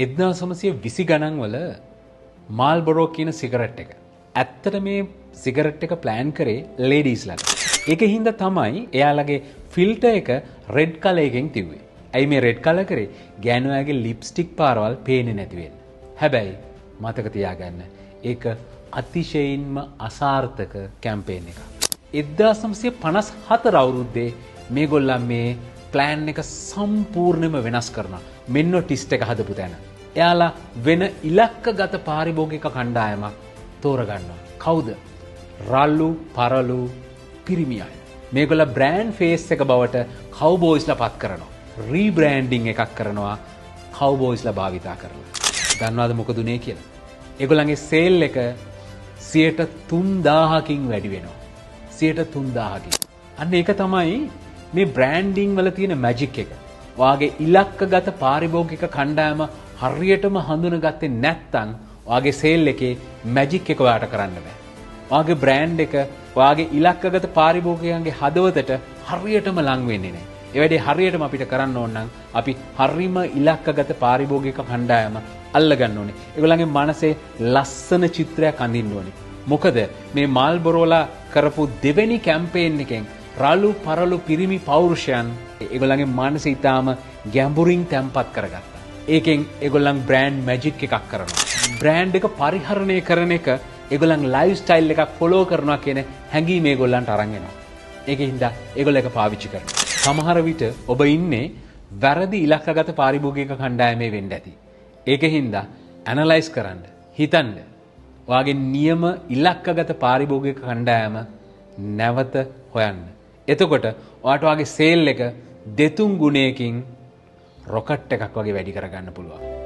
1920 ගණන් වල මාල්බරෝ කියන සිගරට් එක. ඇත්තට මේ සිගරට් එක ප්ලෑන් කරේ ලේඩීස්ලාට. ඒකෙන් හින්දා තමයි එයාලගේ ෆිල්ටර් එක රෙඩ් කලර් එකෙන් තියුවේ. ඇයි මේ රෙඩ් කලර් කරේ? ගෑනුයාගේ ලිප්ස්ටික් පාරවල් පේන්නේ නැති වෙන්න. හැබැයි මතක තියාගන්න ඒක අතිශයින්ම අසාර්ථක කැම්පේන් එකක්. 1954 අවුරුද්දේ මේගොල්ලන් මේ ප්ලෑන් එක සම්පූර්ණයෙන්ම වෙනස් කරනවා. මෙන්න ටිස්ට් එක හදපු තැන. එයාලා වෙන ඉලක්කගත පාරිභෝගික කණ්ඩායමක් තෝරගන්නවා. කවුද? රළු, පරළු, පිරිමි අය. මේගොල්ල බ්‍රෑන්ඩ් ෆේස් එක බවට කවුබෝයිස්ලා පත් කරනවා. රීබ්‍රෑන්ඩින් එකක් කරනවා කවුබෝයිස්ලා භාවිතා කරලා. දන්නවද මොකද උනේ කියලා? ඒගොල්ලන්ගේ සේල් එක 300000කින් වැඩි වෙනවා. 300000කින්. අන්න ඒක තමයි මේ බ්‍රෑන්ඩින් වල තියෙන මැජික් එක. ඔයාගේ ඉලක්කගත පාරිභෝගික කණ්ඩායම හරියටම හඳුනගත්තේ නැත්නම් ඔයාගේ සේල් එකේ මැජික් එක ඔයාට කරන්න බෑ. ඔයාගේ බ්‍රෑන්ඩ් එක ඔයාගේ ඉලක්කගත පාරිභෝගිකයන්ගේ හදවතට හරියටම ලං වෙන්නේ නැහැ. ඒ වැඩේ හරියටම අපිට කරන්න ඕන නම් අපි හරිම ඉලක්කගත පාරිභෝගික කණ්ඩායම අල්ලගන්න ඕනේ. ඒගොල්ලන්ගේ මනසේ ලස්සන චිත්‍රයක් අඳින්න ඕනේ. මොකද මේ මාල්බරෝලා කරපු දෙවෙනි කැම්පේන් එකෙන් රළු පරළු පිරිමි පෞරුෂයන් ඒගොල්ලන්ගේ මනසේ ඊටාම ගැඹුරින් තැම්පත් කරගත්තා. ඒකෙන් ඒගොල්ලන් බ්‍රෑන්ඩ් මැජික් එකක් කරනවා. බ්‍රෑන්ඩ් එක පරිහරණය කරන එක ඒගොල්ලන් ලයිෆ් ස්ටයිල් එකක් ෆලෝ කරනවා කියන හැඟීම ඒගොල්ලන්ට අරන් එනවා. ඒකෙන් හින්දා ඒගොල්ලෝ ඒක පාවිච්චි කරනවා. සමහර විට ඔබ ඉන්නේ වැරදි ඉලක්කගත පාරිභෝගික කණ්ඩායමේ වෙන්න ඇති. ඒකෙන් හින්දා ඇනලයිස් කරන්න, හිතන්න. ඔයාගේ නියම ඉලක්කගත පාරිභෝගික කණ්ඩායම නැවත හොයන්න. එතකොට ඔයාට ඔයාගේ සේල් එක 2-3 ගුණයකින් රොකට් එකක් වගේ වැඩි කරගන්න පුළුවන්.